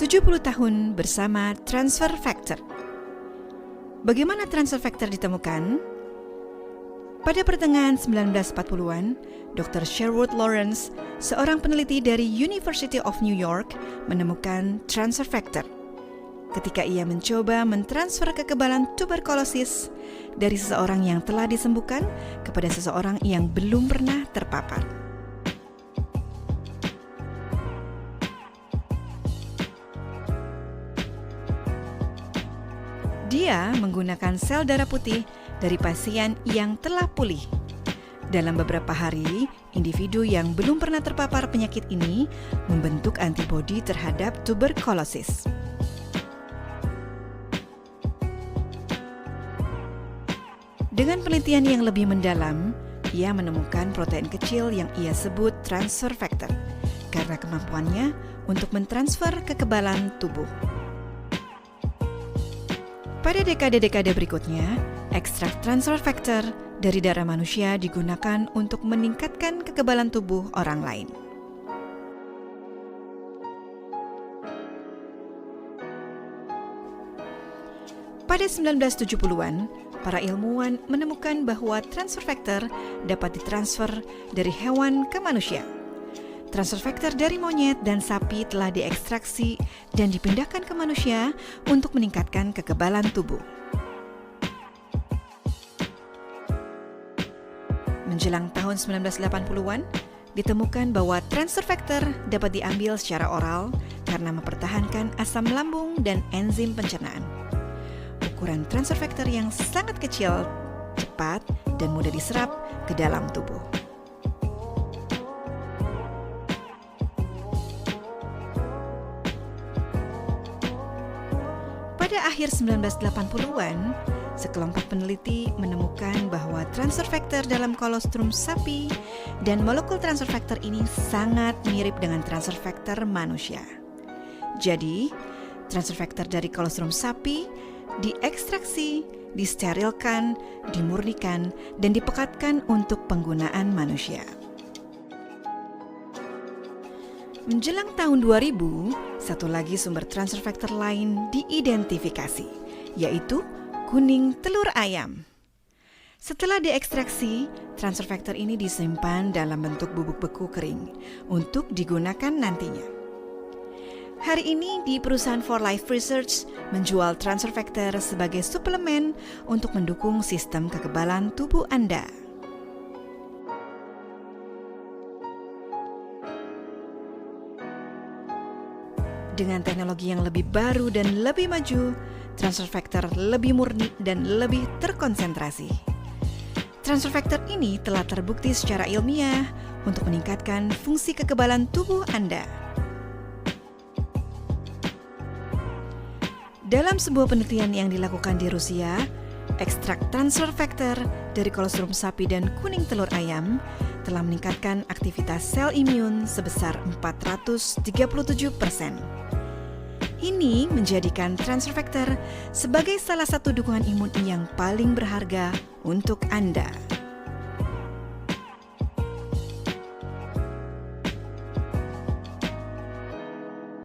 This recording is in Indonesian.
70 tahun bersama transfer factor. Bagaimana transfer factor ditemukan? Pada pertengahan 1940-an, Dr. Sherwood Lawrence, seorang peneliti dari University of New York, menemukan transfer factor ketika ia mencoba mentransfer kekebalan tuberkulosis dari seseorang yang telah disembuhkan kepada seseorang yang belum pernah terpapar. Dia menggunakan sel darah putih dari pasien yang telah pulih. Dalam beberapa hari, individu yang belum pernah terpapar penyakit ini membentuk antibodi terhadap tuberkulosis. Dengan penelitian yang lebih mendalam, ia menemukan protein kecil yang ia sebut transfer factor karena kemampuannya untuk mentransfer kekebalan tubuh. Pada dekade-dekade berikutnya, ekstrak transfer factor dari darah manusia digunakan untuk meningkatkan kekebalan tubuh orang lain. Pada 1970-an, para ilmuwan menemukan bahwa transfer factor dapat ditransfer dari hewan ke manusia. Transfer factor dari monyet dan sapi telah diekstraksi dan dipindahkan ke manusia untuk meningkatkan kekebalan tubuh. Menjelang tahun 1980-an, ditemukan bahwa transfer factor dapat diambil secara oral karena mempertahankan asam lambung dan enzim pencernaan. Ukuran transfer factor yang sangat kecil, cepat, dan mudah diserap ke dalam tubuh. Pada akhir 1980-an, sekelompok peneliti menemukan bahwa transfer factor dalam kolostrum sapi dan molekul transfer factor ini sangat mirip dengan transfer factor manusia. Jadi, transfer factor dari kolostrum sapi diekstraksi, disterilkan, dimurnikan, dan dipekatkan untuk penggunaan manusia. Menjelang tahun 2000, satu lagi sumber transfer factor lain diidentifikasi, yaitu kuning telur ayam. Setelah diekstraksi, transfer factor ini disimpan dalam bentuk bubuk beku kering untuk digunakan nantinya. Hari ini di perusahaan For Life Research menjual transfer factor sebagai suplemen untuk mendukung sistem kekebalan tubuh Anda. Dengan teknologi yang lebih baru dan lebih maju, transfer factor lebih murni dan lebih terkonsentrasi. Transfer factor ini telah terbukti secara ilmiah untuk meningkatkan fungsi kekebalan tubuh Anda. Dalam sebuah penelitian yang dilakukan di Rusia, ekstrak transfer factor dari kolostrum sapi dan kuning telur ayam telah meningkatkan aktivitas sel imun sebesar 437%. Ini menjadikan transfer factor sebagai salah satu dukungan imun yang paling berharga untuk Anda.